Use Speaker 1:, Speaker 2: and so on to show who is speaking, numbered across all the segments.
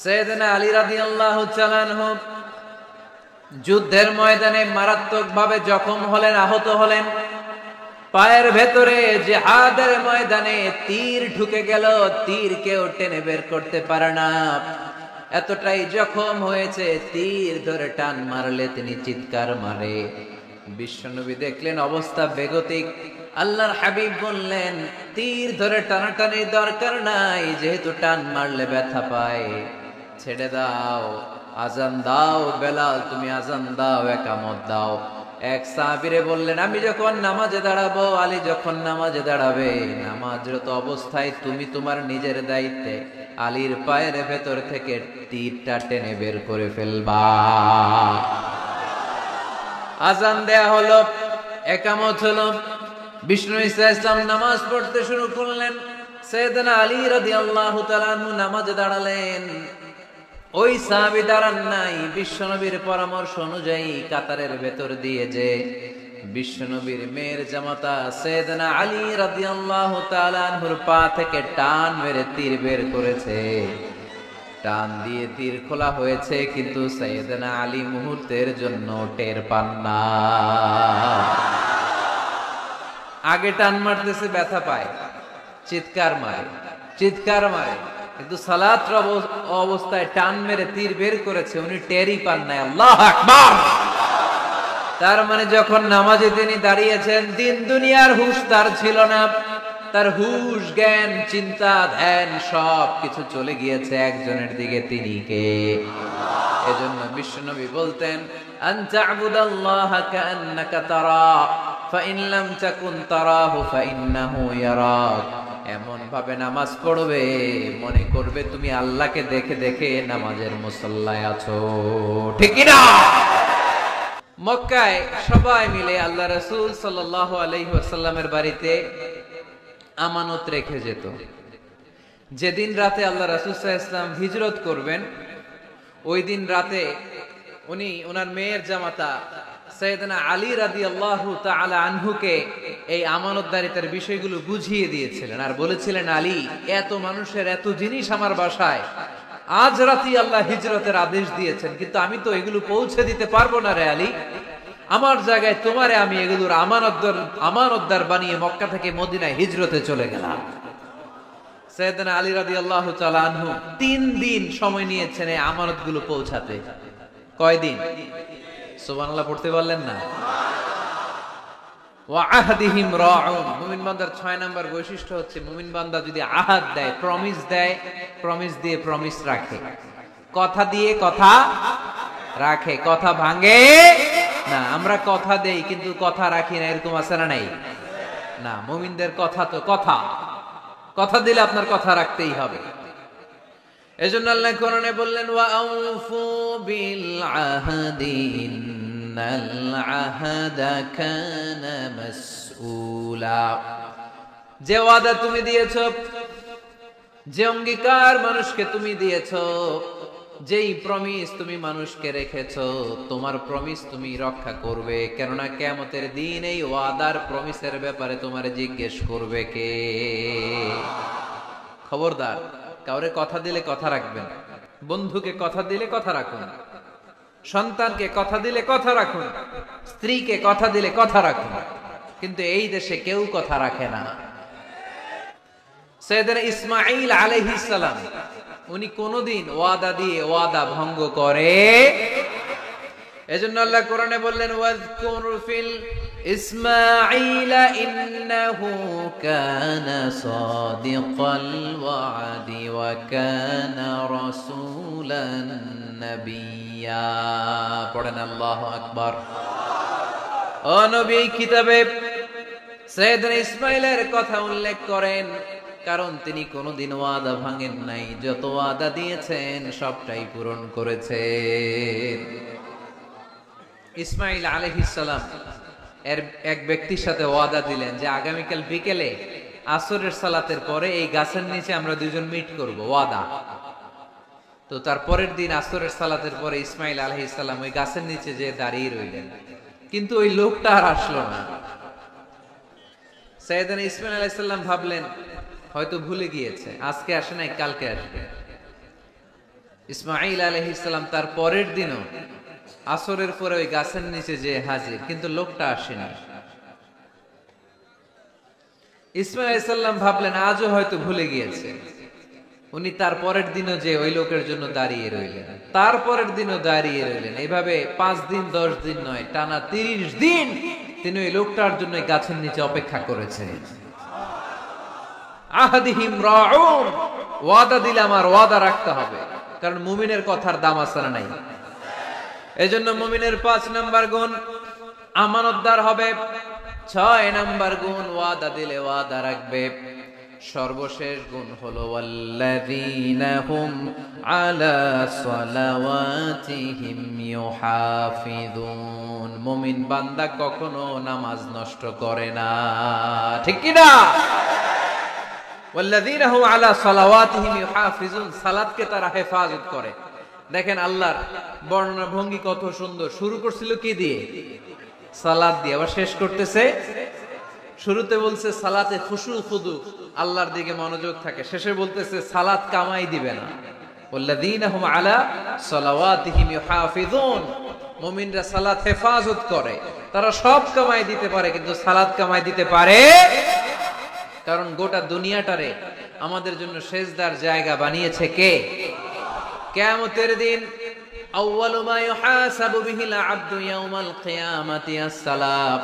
Speaker 1: সাইয়েদনা আলী রাদিয়াল্লাহু তাআলা আনহু যুদ্ধের ময়দানে মারাত্মকভাবে জখম হলেন, আহত হলেন। পায়ের ভেতরে জিহাদের ময়দানে তীর ঢুকে গেল, তীর কেউ টেনে বের করতে পারে না। এতটাই জখম হয়েছে, তীর ধরে টান মারলে তিনি চিৎকার মারে। বিশ্বনবী দেখলেন অবস্থা বেগতিক। আল্লাহর হাবিব বললেন, তীর ধরে টানাটানির দরকার নাই, যেহেতু টান মারলে ব্যথা পায়, ছেড়ে দাও, আজান দাও। বেলাল, তুমি আজান দাও, একামত দাও। এক সাহাবীরে বললেন, আমি যখন নামাজে দাঁড়াবো, আলী যখন নামাজে দাঁড়াবে, নামাজরত অবস্থায় তুমি তোমার নিজের দায়িত্বে আলীর পায়ের ভেতর থেকে তীরটা টেনে বের করে ফেলবা। আজান দেয়া হলো, একামত হলো। বিষ্ণু ইসলাম নামাজ পড়তে শুরু করলেন। সাইয়েদনা আলী রাদিয়াল্লাহু তাআলা আনহু নামাজে দাঁড়ালেন। ওই সাহাবী দাঁড়ান নাই। বিশ্বনবীর পরামর্শ অনুযায়ী কাতারের ভেতর দিয়ে যে বিশ্বনবীর মেয়ের জামাতা সাইয়েদনা আলী রাদিয়াল্লাহু তাআলা আনহুর পা থেকে টান মেরে তীর বের করেছে। টান দিয়ে তীর খোলা হয়েছে, কিন্তু সাইয়েদনা আলী মুহূর্তের জন্য টের পান না। আগে টান মারতেছে, ব্যথা পায়, চিৎকার মারে, কিন্তু সালাতের অবস্থায় টান মেরে তীর বের করেছে, উনি টেরই পান নাই। আল্লাহু আকবার। তার মানে যখন নামাজে তিনি দাঁড়িয়েছেন, দিন দুনিয়ার হুঁশ তার ছিল না। তার হুঁশ, জ্ঞান, চিন্তা, ধ্যান সব কিছু চলে গিয়েছে একজনের দিকে, তিনি কে? এজন্য বিশ্বনবী বলতেন, আনতা আবুদাল্লাহা কাআন্নাকা তারা ফাইন লাম তাকুন তারাহু ফাইন্নাহু ইয়ারাক। এমন ভাবে নামাজ পড়বে, মনে করবে তুমি আল্লাহকে দেখে দেখে নামাজের মুসল্লায় আছো। ঠিক কি না? মক্কায় সবাই মিলে আল্লাহ রাসূল সাল্লাল্লাহু আলাইহি ওয়াসাল্লামের বাড়িতে আমানত রেখে যেত। যেদিন রাতে আল্লাহ রাসূল সাল্লাল্লাহু আলাইহি ওয়াসাল্লাম হিজরত করবেন, ওই দিন রাতে উনি ওনার মেয়ের জামাতা সাইয়েদনা আলী রাদিয়াল্লাহু তাআলা আনহুকে এই আমানতদারিতার বিষয়গুলো বুঝিয়ে দিয়েছিলেন, আর বলেছিলেন, আলী, এত মানুষের এত জিনিস আমার বাসায়, আজ রাতেই আল্লাহ হিজরতের আদেশ দিয়েছেন, কিন্তু আমি তো এগুলো পৌঁছে দিতে পারবো না রে আলী। আমার জায়গায় তোমারে আমি এগুলোর আমানতদার বানিয়ে মক্কা থেকে মদিনায় হিজরতে চলে গেলাম। সাইয়েদনা আলী রাদিয়াল্লাহু তাআলা আনহু 3 দিন সময় নিয়েছেন এই আমানতগুলো পৌঁছাতে। কয়দিন? সুবহানাল্লাহ পড়তে পারলেন না? ওয়া আহদিহিম রাউন। মুমিন বান্দার 6 নাম্বার বৈশিষ্ট্য হচ্ছে, মুমিন বান্দা যদি আহাদ দেয়, প্রমিস দেয়, প্রমিস দিয়ে প্রমিস রাখে। কথা দিয়ে কথা রাখে, কথা ভাঙে না। আমরা কথা দেই কিন্তু কথা রাখি না, এরকম আছে না নাই? না, মুমিনদের কথা তো কথা দিলে আপনার কথা রাখতেই হবে। এজন্য আল্লাহ কোরআনে বললেন, ওয়া আউফু বিল আহদি ইন্নাল আহদা কানা মাসউলা। যে ওয়াদা তুমি দিয়েছো, যে অঙ্গীকার মানুষকে তুমি দিয়েছো, যেই প্রমিস তুমি মানুষকে রেখেছো, তোমার প্রমিস তুমি রক্ষা করবে। কেননা কিয়ামতের দিন এই ওয়াদার প্রমিসের ব্যাপারে তোমারে জিজ্ঞেস করবে কে? খবরদার, কাউরে কথা দিলে কথা রাখবেন। বন্ধুকে কথা দিলে কথা রাখুন, সন্তানকে কথা দিলে কথা রাখুন, স্ত্রীকে কথা দিলে কথা রাখুন। কিন্তু এই দেশে কেউ কথা রাখে না। সাইয়েদনা ইসমাঈল আলাইহিস সালাম, উনি কোনদিন ওয়াদা দিয়ে ওয়াদা ভঙ্গ করে? এজন্য আল্লাহ কোরআনে বললেন, ওয়াজকুর ফিল ইসমাঈল ইন্নাহু কানা সাদিকাল ওয়াদি ওয়া কানা রাসূলান নাবিয়্যা। পড়েন আল্লাহু আকবার। ও নবী, এই কিতাবে সাইয়েদনা ইসমাঈলের কথা উল্লেখ করেন, কারণ তিনি কোনদিন ওয়াদা ভাঙেন নাই। যত ওয়াদা দিয়েছেন সবটাই পূরণ করেছেন। ইসমাঈল আলাইহিস সালাম এর এক ব্যক্তির সাথে ওয়াদা দিলেন যে আগামীকাল বিকেলে আসরের সালাতের পরে এই গাছের নিচে আমরা দুজন মিট করব, ওয়াদা। তো তার পরের দিন আসরের সালাতের পরে ইসমাঈল আলাইহিস সালাম ওই গাছের নিচে যে দাঁড়িয়ে রইলেন, কিন্তু ওই লোকটা আর আসলো না। সাইয়েদনা ইসমাঈল আলাইহিস সালাম ভাবলেন হয়তো ভুলে গিয়েছে, আজকে আসে নাই, কালকে আসবে। ইসমাঈল আলাইহিস সালাম তার পরের দিনও আসরের পরে ওই গাছের নিচে যে হাজির, কিন্তু লোকটা আসেনি। ইসমাঈল আলাইহিস সালাম ভাবলেন আজও হয়তো ভুলে গিয়েছে। উনি তার পরের দিনও যে ওই লোকের জন্য দাঁড়িয়ে রইলেন, তারপরের দিনও দাঁড়িয়ে রইলেন। এইভাবে 5 দিন 10 দিন নয়, টানা 30 দিন তিনি ওই লোকটার জন্য গাছের নিচে অপেক্ষা করেছেন। আহাদিহিম রাউন, ওয়াদা দিলাম আর ওয়াদা রাখতে হবে, কারণ মুমিনের কথার দাম আছে না নাই। এজন্য মুমিনের 5 নাম্বার গুণ আমানতদার হবে, 6 নাম্বার গুণ ওয়াদা দিলে ওয়াদা রাখবে, সর্বশেষ গুণ হলো ওয়াল্লাযীনা হুম আলা সালাওয়াতিহিম ইউহাফিযুন। মুমিন বান্দা কখনো নামাজ নষ্ট করে না, ঠিক কি না? ওয়াল্লাযীনা হুম আলা সালাওয়াতিহিম ইউহাফিযুন, সালাতকে তারা হেফাজত করে। দেখেন আল্লাহর বর্ণনা ভঙ্গি কত সুন্দর। শুরু করছিল কি দিয়ে? সালাত দিয়ে, আবার শেষ করতেছে। শুরুতে বলছে সালাতে খুশু খুদু, আল্লাহর দিকে মনোযোগ থাকে। শেষে বলতেছে সালাত কামাই দিবে না। ওয়াল্লাযীনা হুম আলা সালাওয়াতিহিম ইউহাফিযুন, মুমিনরা সালাত হেফাজত করে। তারা সব কামাই দিতে পারে, কিন্তু সালাত কামাই দিতে পারে, কারণ গোটা দুনিয়াটারে আমাদের জন্য সেজদার জায়গা বানিয়েছে কে? কিয়ামতের দিন আউয়ালু মা ইউহাসাবু বিহিল আবদু ইয়াউমাল কিয়ামাতি আস-সালাত।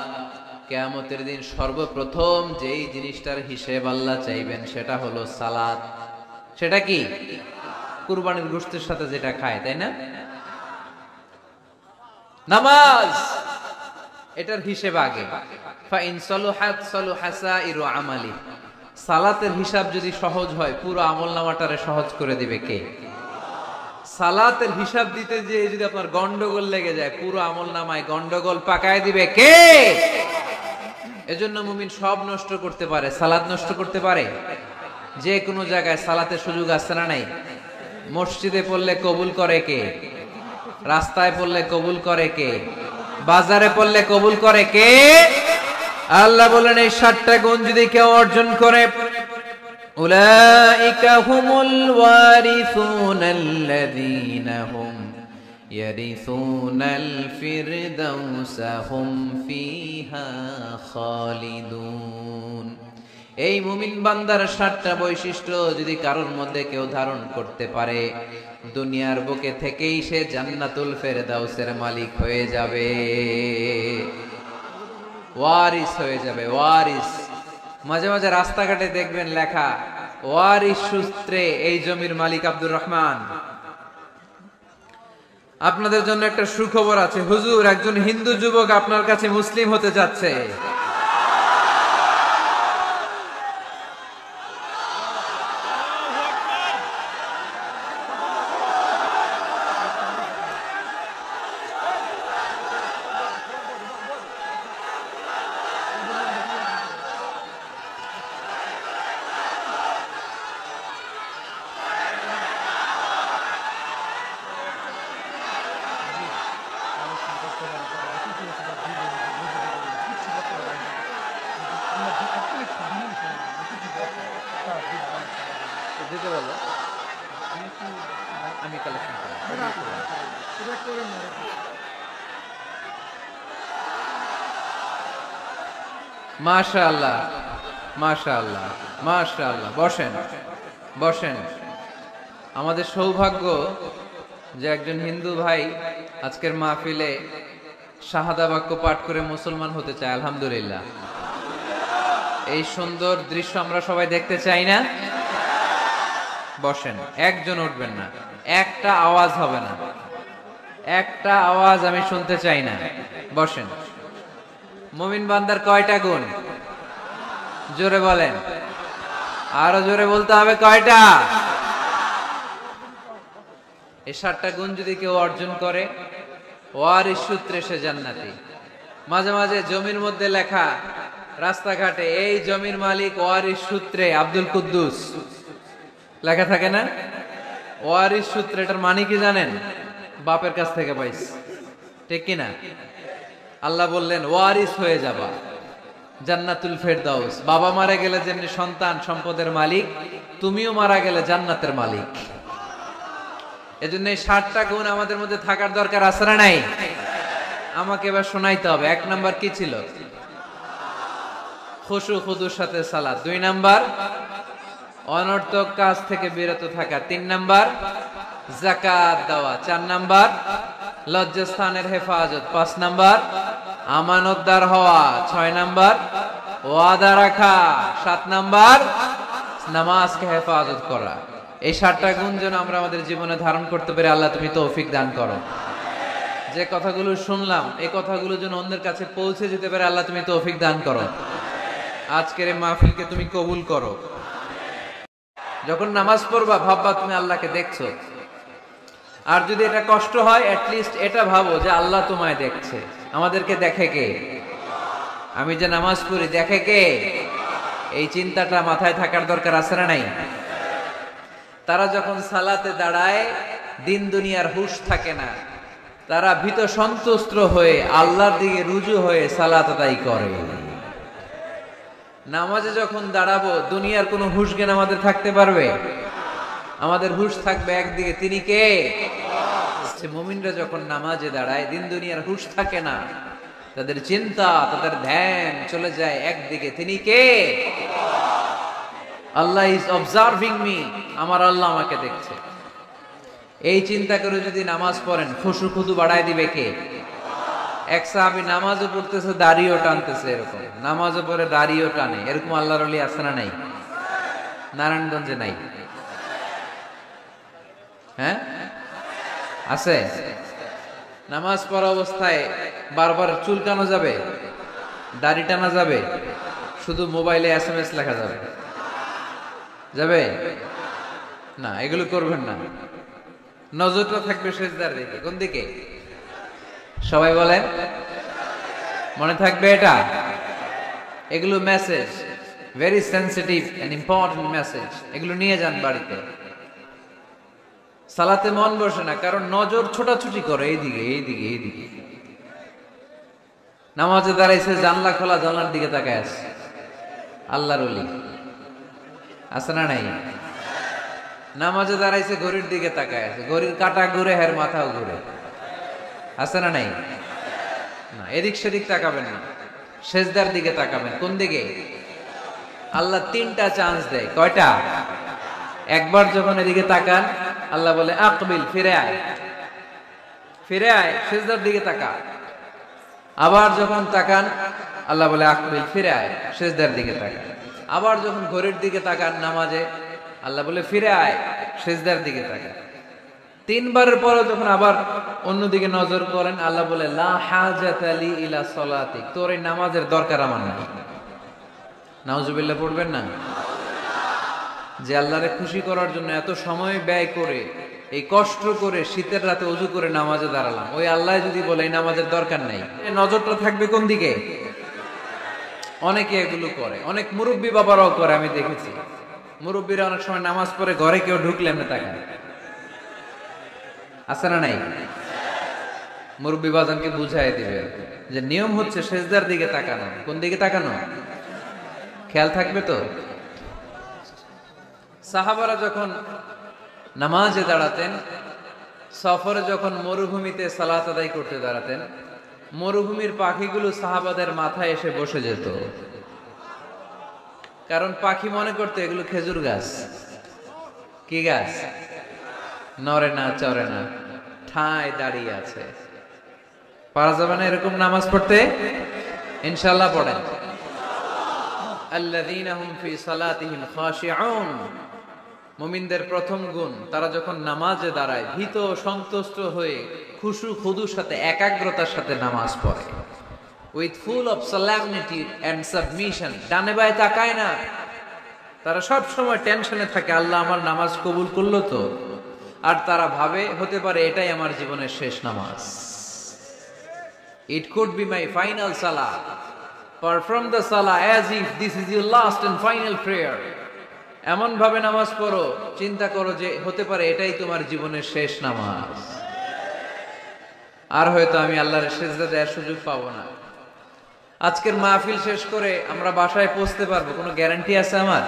Speaker 1: কিয়ামতের দিন সর্বপ্রথম যেই জিনিসটার হিসেব আল্লাহ চাইবেন সেটা হলো সালাত। সেটা কি? কুরবানির গোশতের সাথে যেটা খায়, তাই না? নামাজ, এটার হিসেব আগে। ফা ইন সালুহাত সালুহা সাইরু আমালি। সালাতের হিসাব যদি সহজ হয়, পুরো আমলনামাটারে সহজ করে দিবে কে? সালাতের হিসাব দিতে যে যদি আপনার গন্ডগোল লেগে যায়, পুরো আমলনামায় গন্ডগোল পাকায় দিবে কে? এজন্য মুমিন সব নষ্ট করতে পারে, সালাত নষ্ট করতে পারে। যে কোনো জায়গায় সালাতের সুযোগ আছে না নাই? মসজিদে পড়লে কবুল করে কে? রাস্তায় পড়লে কবুল করে কে? বাজারে পড়লে কবুল করে কে? আল্লাহ বলেন এই 7টা গুণ যদি কেউ অর্জন করে, উলাইকা হুমুল ওয়ারিসুনাল্লাযীনা হুম ইয়ারিসুনাল ফিরদাউসা হুম ফিহা খালিদুন। এই মুমিন বান্দার 7টা বৈশিষ্ট্য যদি কারোর মধ্যে কেউ ধারণ করতে পারে, দুনিয়ার বুকে থেকেই সে জান্নাতুল ফেরদাউসের মালিক হয়ে যাবে, ওয়ারিস হয়ে যাবে। ওয়ারিস, মাঝে মাঝে রাস্তাঘাটে দেখবেন লেখা ওয়ারিস সূত্রে এই জমির মালিক আব্দুর রহমান। আপনাদের জন্য একটা সুখবর আছে, হুজুর একজন হিন্দু যুবক আপনার কাছে মুসলিম হতে যাচ্ছে। আমি কালেকশন করি। মাশাআল্লাহ, মাশাআল্লাহ, মাশাআল্লাহ। বসেন, বসেন। আমাদের সৌভাগ্য যে একজন হিন্দু ভাই আজকের মাহফিলে শাহাদা বাক্য পাঠ করে মুসলমান হতে চায়। আলহামদুলিল্লাহ। এই সুন্দর দৃশ্য আমরা সবাই দেখতে চাই না? বসেন, একজন উঠবেন না, একটা আওয়াজ হবে না, একটা আওয়াজ আমি শুনতে চাই না। বসেন। মুমিন বান্দার কয়টা গুণ? জোরে বলেন, আরো জোরে বলতে হবে, কয়টা? এই 7টা গুণ যদি কেউ অর্জন করে, ওয়ারিস সূত্রে সে জান্নাতি। মাঝে মাঝে জমির মধ্যে লেখা, রাস্তাঘাটে এই জমির মালিক ওয়ারিস সূত্রে আব্দুল কুদ্দুস লেখা থাকে না? ওয়ারিস সূত্রে, এটার মানে কি জানেন? বাপের কাছ থেকে পাইস, ঠিক কিনা? আল্লাহ বললেন ওয়ারিস হয়ে যাবা, জান্নাতুল ফেরদাউস। বাবা মারা গেলে যেমনি সন্তান সম্পদের মালিক, তুমিও মারা গেলে জান্নাতের মালিক। এজন্য এই 60টা গুণ আমাদের মধ্যে থাকার দরকার আছে না নাই? আমাকে এবার শোনাইতে হবে। 1 নাম্বার কি ছিল? খুশু খুদুর সাথে সালাত। 2 নাম্বার অনর্থক কাজ থেকে বিরত থাকা। 3 নাম্বার যাকাত দেওয়া। 4 নাম্বার লজ্জাস্থানের হেফাজত। 5 নাম্বার আমানতদার হওয়া। 6 নাম্বার ওয়াদা রাখা। 7 নাম্বার নামাজকে হেফাজত করা। এই 60টা গুণ যেন আমরা আমাদের জীবনে ধারণ করতে পারি, আল্লাহ তুমি তৌফিক দান করো। যে কথাগুলো শুনলাম এই কথাগুলো যেন অন্যের কাছে পৌঁছে যেতে পারে, আল্লাহ তুমি তৌফিক দান করো। আজকের এই মাহফিলকে তুমি কবুল করো। যখন নামাজ পড়বা ভাববা তুমি আল্লাহকে দেখছো, আর যদি এটা কষ্ট হয় অ্যাটলিস্ট এটা ভাবো যে আল্লাহ তোমায় দেখছে। আমাদেরকে দেখে কে? আমি যে নামাজ পড়ি দেখে কে? এই চিন্তাটা মাথায় থাকার দরকার আছে না নাই? তারা যখন সালাতে দাঁড়ায় দিন দুনিয়ার হুঁশ থাকে না, তারা ভীত সন্ত্রস্ত হয়ে আল্লাহর দিকে রুজু হয়ে সালাত আদায় করে। নামাজে যখন দাঁড়াবো দুনিয়ার কোনো হুঁশ জ্ঞান আমাদের থাকতে পারবে? আমাদের হুঁশ থাকবে একদিকে, তিনি কে? মুমিনরা যখন নামাজে দাঁড়ায় দিন দুনিয়ার হুঁশ থাকে না, তাদের চিন্তা তাদের ধ্যান চলে যায় একদিকে, তিনি কে? আল্লাহ ইজ অবজার্ভিং মি, আমার আল্লাহ আমাকে দেখছে। এই চিন্তা করে যদি নামাজ পড়েন খুশু খুদু বাড়ায় দিবে কে? এক সাহাবী নামাজও পড়তেছে দাড়িও টানতেছে, এরকম নামাজও পড়ে দাড়িও টানে, এরকম আল্লাহর ওলি আছে না নাই? নারায়ণগঞ্জে নাই? হ্যাঁ আছে। নামাজ পড়া অবস্থায় বারবার চুলকানো যাবে, দাড়ি টানা যাবে, শুধু মোবাইলে SMS লেখা যাবে? যাবে না, এগুলো করবেন না। নজরটা থাকবে সেজদার দিকে। কোন দিকে? সবাই বলেন, মনে থাকবে এটা। এগুলো message, very sensitive and important message. এগুলো নিয়ে যান বাড়িতে। সালাতে মন বসে না কারণ নজর ছোটাছুটি করে এইদিকে এইদিকে এইদিকে। নামাজে দাঁড়াইছে জানলা খোলা, জানলার দিকে তাকায় আছে। আল্লাহর ওলি আছে না নাই? নামাজে দাঁড়াইছে ঘড়ির দিকে তাকায় আছে, ঘড়ির কাঁটা ঘুরে, হের মাথাও ঘুরে, আছে না নাই? না, এদিক সেদিক তাকাবেন না, সেজদার দিকে তাকাবেন। কোন দিকে? আল্লাহ 3টা চান্স দেয়। কয়টা? একবার যখন এদিকে তাকান আল্লাহ বলে আকবিল, ফিরে আয়, ফিরে আয়, সেজদার দিকে তাকা। আবার যখন তাকান আল্লাহ বলে আকবিল, ফিরে আয়, সেজদার দিকে তাকা। আবার যখন ঘড়ির দিকে তাকান নামাজে আল্লাহ বলে ফিরে আয়, সেজদার দিকে তাকা। 3বারের পরে যখন আবার অন্যদিকে নজর করেন আল্লাহ বলে লা হাজাতা লি ইলা সালাতিক, তোর এই নামাজের দরকার আমার নাই। নাউজুবিল্লাহ পড়বেন না? যে আল্লাহরে খুশি করার জন্য এত সময় ব্যয় করে, এই কষ্ট করে শীতের রাতে ওযু করে নামাজে দাঁড়ালাম, ওই আল্লাহ যদি বলে এই নামাজের দরকার নাই, নজরটা থাকবে কোন দিকে? অনেকে এগুলো করে, অনেক মুরব্বী বাবারাও করে। আমি দেখেছি মুরব্বীরা অনেক সময় নামাজ পড়ে ঘরে কেউ ঢুকলে এমনি তাকায়, আছে না নাই? মুরব্বী বাজানকে বুঝাই দিবে যে নিয়ম হচ্ছে সেজদার দিকে তাকানো। কোন দিকে তাকানো? খেয়াল থাকবে তো। সাহাবারা যখন নামাজে দাঁড়াতেন, সফরে যখন মরুভূমিতে সালাত আদায় করতে দাঁড়াতেন, মরুভূমির পাখিগুলো সাহাবাদের মাথায় এসে বসে যেত। কারণ পাখি মনে করতে এগুলো খেজুর গাছ। কি গাছ? নড়ে না, চড়ে না, ঠায় দাঁড়িয়ে আছে। পারা যাবে না এরকম নামাজ পড়তে? ইনশাআল্লাহ পড়েন। আল্লাযীনা হুম ফি সালাতিহিম খাশিউন, মুমিনদের প্রথম গুণ, তারা যখন নামাজে দাঁড়ায় ভীত সন্তুষ্ট হয়ে খুশু খুদুর সাথে একাগ্রতার সাথে নামাজ পড়ে। With full of solemnity and submission, ডানে বায়ে তাকায় না। তারা সব সময় টেনশনে থাকে আল্লাহ আমার নামাজ কবুল করলো তো। আর তারা ভাবে হতে পারে এটাই আমার জীবনের শেষ নামাজ। It could be my final salah. Perform the salah as if this is your last and final prayer. এমন ভাবে নামাজ পড়ো, চিন্তা করো যে হতে পারে এটাই তোমার জীবনের শেষ নামাজ। আর হয়তো আমি আল্লাহর সিজদা দেওয়ার সুযোগ পাবো না। আজকের মাহফিল শেষ করে আমরা বাসায় পৌঁছতে পারবো কোনো গ্যারান্টি আছে আমার?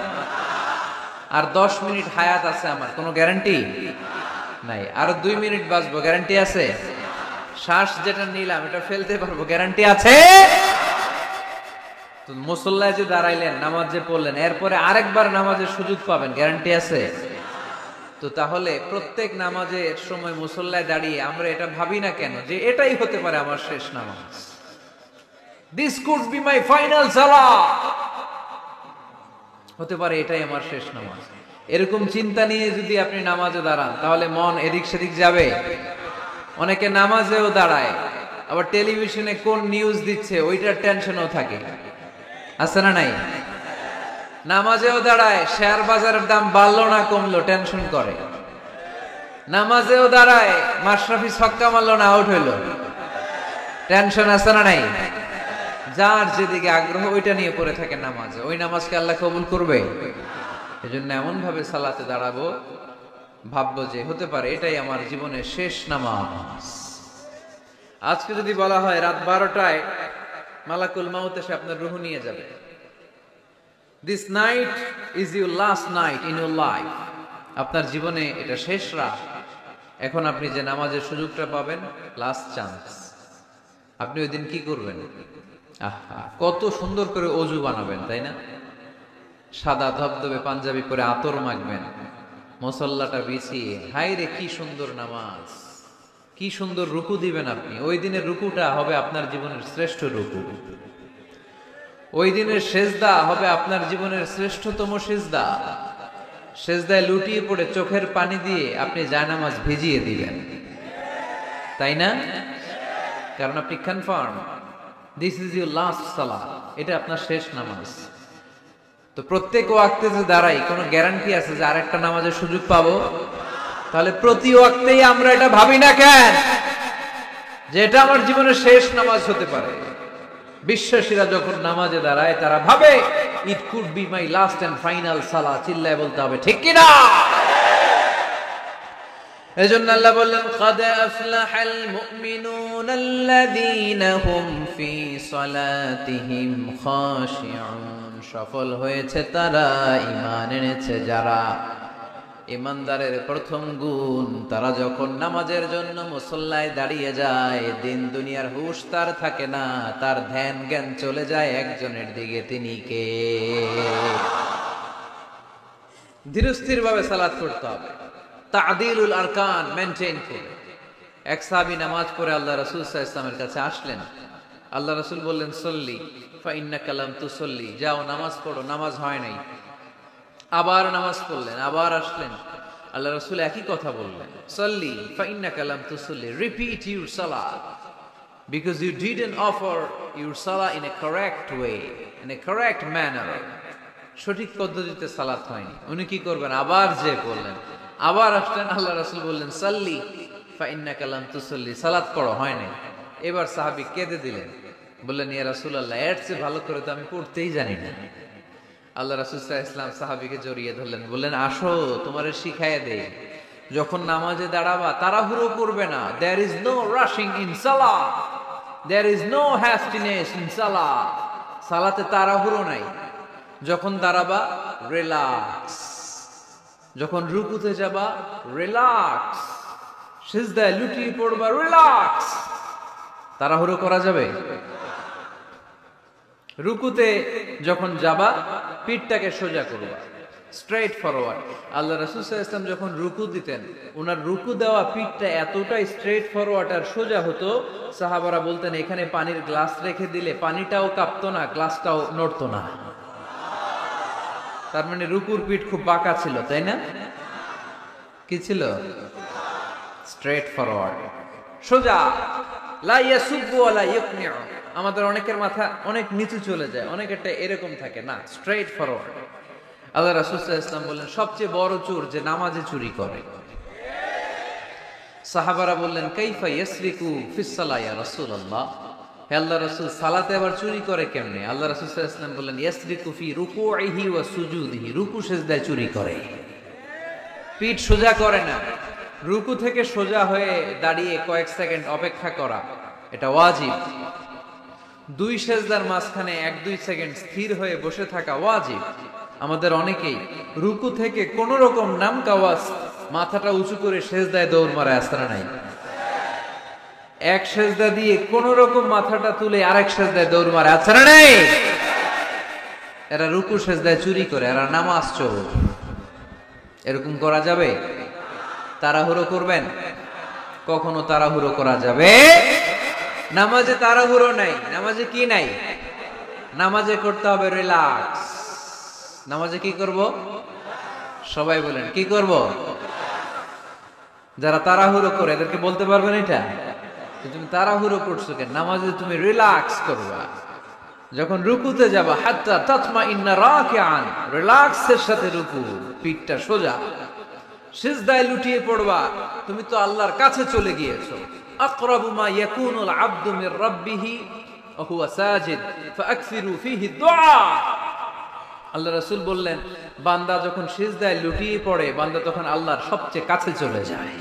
Speaker 1: আর 10 মিনিট হায়াত আছে আমার, কোনো গ্যারান্টি নাই। আর 2 মিনিট বাঁচবো, গ্যারান্টি আছে? শ্বাস যেটা নিলাম এটা ফেলতে পারবো, গ্যারান্টি আছে? তো মুসল্লায় যে দাঁড়াইলেন, নামাজ যে পড়লেন, এরপরে আরেকবার নামাজের সুযোগ পাবেন, গ্যারান্টি আছে? তো তাহলে প্রত্যেক নামাজের সময় মুসল্লায় দাঁড়িয়ে আমরা এটা ভাবি না কেন যে এটাই হতে পারে আমার শেষ নামাজ, this could be my final সালাহ, হতে পারে এটাই আমার শেষ নামাজ। এরকম চিন্তা নিয়ে যদি আপনি নামাজে দাঁড়ান তাহলে মন এদিক সেদিক যাবে। অনেকে নামাজেও দাঁড়ায়, আবার টেলিভিশনে কোন নিউজ দিচ্ছে ওইটার টেনশনও থাকে, আছে না নাই? নামাজেও দাঁড়ায়, শেয়ার বাজারের দাম বাড়লো না কমলো টেনশন করে। নামাজেও দাঁড়ায়, মাশরাফি ছক্কা মারলো না আউট হইলো, টেনশন আছে না নাই? যার যেদিকে আগ্রহ ওইটা নিয়ে পড়ে থাকে নামাজে, ওই নামাজকে আল্লাহ কবুল করবে? এজন্য এমন ভাবে সালাতে দাঁড়াবো, ভাববো যে হতে পারে এটাই আমার জীবনের শেষ নামাজ। আজকে যদি বলা হয় রাত 12টায় মালাকুল মাউত এসে আপনার রূহ নিয়ে যাবে, this night is your last night in your life, আপনার জীবনে এটা শেষ রাত, এখন আপনি যে নামাজের সুযোগটা পাবেন, লাস্ট চান্স, আপনি ওই দিন কি করবেন? আহা, কত সুন্দর করে অজু বানাবেন, তাই না? সাদা ধবধবে পাঞ্জাবি পরে আতর মাখবেন, মুসল্লাটা বিছিয়ে, হায় রে কি সুন্দর নামাজ, কি সুন্দর রুকু দিবেন আপনি। ওই দিনের রুকুটা হবে আপনার জীবনের শ্রেষ্ঠ রুকু, ওই দিনের সেজদা হবে আপনার জীবনের শ্রেষ্ঠতম সেজদা। সেজদায় লুটিয়ে পড়ে চোখের পানি দিয়ে আপনি জায়নামাজ ভিজিয়ে দিবেন, তাই না? কারণ আপনি confirm this is your last সালাহ, এটা আপনার শেষ নামাজ। তো প্রত্যেক ওয়াক্তে যে দাঁড়াই, কোনো গ্যারান্টি আছে যে আরেকটা নামাজের সুযোগ পাবো? তাহলে প্রতি ওয়াক্তেই আমরা এটা ভাবি না কেন যে এটা আমার জীবনের শেষ নামাজ হতে পারে? বিশ্বাসীরা যখন নামাজে দাঁড়ায় তারা ভাবে it could be my last and final সালাহ, চিল্লায় বলতে হবে ঠিক কি না? এজন্য আল্লাহ বললেন ক্বাদ আফলাহাল মুমিনুনাল্লাযীনা হুম ফি সালাতিহিম খাশিউন, সফল হয়েছে তারা, ঈমান এনেছে যারা। ঈমানদারের প্রথম গুণ, তারা যখন নামাজের জন্য মুসল্লায় দাঁড়িয়ে যায়, দিন দুনিয়ার হুঁশ তার থাকে না, তার ধ্যান জ্ঞান চলে যায় একজনের দিকে, তিনি কে? ধীরস্থির ভাবে সালাত করতে হবে, তা'দীলুল আরকান মেইনটেইন করে। এক সাহাবী নামাজ পড়ে আল্লাহ রাসূল সাল্লাল্লাহু আলাইহি ওয়াসাল্লামের কাছে আসলেন। আল্লাহ রাসূল বললেন সল্লি ফা ইন্নাকা লাম তুসল্লি, যাও নামাজ পড়ো, নামাজ হয় নাই। আবার নামাজ পড়লেন, আবার আসলেন, আল্লাহ রাসূল একই কথা বললেন, সল্লি ফা ইন্নাকা লাম তুসল্লি, repeat your salat because you didn't offer your salah in a correct way, in a correct manner, সঠিক পদ্ধতিতে সালাত হয়নি। উনি কি করবেন? আবার যে পড়লেন, আবার আসলেন, আল্লাহ রাসূল বললেন সাল্লি ফা ইন্নাকা লাম তুসল্লি, সালাত পড়ো, হয় নাই। এবার সাহাবী কেঁদে দিলেন, বললেন ইয়া রাসূলুল্লাহ, এর চেয়ে ভালো করে তো আমি পড়তেই জানি না। আল্লাহ রাসূল সাল্লাল্লাহু আলাইহি ওয়াসাল্লাম সাহাবীকে জড়িয়ে ধরলেন, বললেন আসো তোমারে শিখাইয়া দেই, যখন নামাজে দাঁড়াবা তাড়াহুড়ো করবে না, there is no rushing in সালাহ, there is no hastiness in সালাহ, সালাতে তাড়াহুড়ো নাই। যখন দাঁড়াবা রিল্যাক্স, যখন রুকুতে যাবা রিল্যাক্স, সিজদায় লুটিয়ে পড়বা রিল্যাক্স। তাড়াহুড়ো করা যাবে? রুকুতে যখন যাবা পিঠটাকে সোজা করবা, স্ট্রেট ফরওয়ার্ড। আল্লাহ রাসূল সাল্লাল্লাহু আলাইহি ওয়াসাল্লাম যখন রুকু দিতেন, ওনার রুকু দেওয়া পিঠটা এতটাই স্ট্রেট ফরওয়ার্ড আর সোজা হতো, সাহাবারা বলতেন এখানে পানির গ্লাস রেখে দিলে পানিটাও কাঁপতো না, গ্লাসটাও নড়তো না। তার মানে রুকুর পিঠ খুব বাঁকা ছিল, তাই না? কি ছিল? স্ট্রেট ফরওয়ার্ড, সোজা। লা ইয়াসুব্বু ওয়া লা ইয়াকনিউ, আমাদের অনেকের মাথা অনেক নিচু চলে যায়, অনেকেরটা এরকম থাকে না, স্ট্রেট ফরওয়ার্ড। আল্লাহ রাসূল সাল্লাল্লাহু আলাইহি ওয়াসাল্লাম বললেন সবচেয়ে বড় চোর যে নামাজে চুরি করে। সাহাবারা বললেন কাইফা ইয়াসরিকু ফিস সালাহ ইয়া রাসূলুল্লাহ, হে আল্লাহর রাসূল সালাতে আবার চুরি করে কেমনে? আল্লাহ রাসূল সাল্লাল্লাহু আলাইহি ওয়াসাল্লাম বললেন ইয়াসরিকু ফি রুকুইহি ওয়া সুজুদিহি, রুকু সিজদায় চুরি করে, পিঠ সোজা করে না। রুকু থেকে সোজা হয়ে দাঁড়িয়ে কয়েক সেকেন্ড অপেক্ষা করা এটা ওয়াজিব। দুই সেজদার মাঝখানে 1-2 সেকেন্ড স্থির হয়ে বসে থাকা ওয়াজিব। আমাদের অনেকেই রুকু থেকে কোন রকম নামকাওয়াজ মাথাটা উঁচু করে সেজদায় দৌড় মারে, আসতে নাই? এক সেজদা দিয়ে কোন রকম মাথাটা তুলে আরেক সেজদায় দৌড় মারে, আছে না নাই? এরা রুকু সেজদায় চুরি করে, এরা নামাজ চোর। এরকম করা যাবে? তাড়াহুড়ো করবেন? কখনো তাড়াহুড়ো করা যাবে? নামাজে তাড়াহুড়ো নাই। নামাজে কি নাই? নামাজে করতে হবে রিল্যাক্স। নামাজে কি করব? সবাই বলেন কি করব? যারা তাড়াহুড়ো করে এদেরকে বলতে পারবেন এটা, তুমি তাড়াহুড়ো করছো কেন? নামাজে তুমি রিল্যাক্স করবা। যখন রুকুতে যাবা, হাত্তা তাতমাইন্না রাকিআন, রিল্যাক্সের সাথে রুকু, পিঠটা সোজা। সিজদায় লুটিয়ে পড়বা, তুমি তো আল্লাহর কাছে চলে গিয়েছো। আকরাবু মা ইয়াকুনুল আবদু মির রাব্বিহি ওয়া হুয়া সাজিদ ফাআকসিরু ফীহি দুআ। আল্লাহ রাসূল বললেন, বান্দা যখন সিজদায় লুটিয়ে পড়ে, বান্দা তখন আল্লাহর সবচেয়ে কাছে চলে যায়।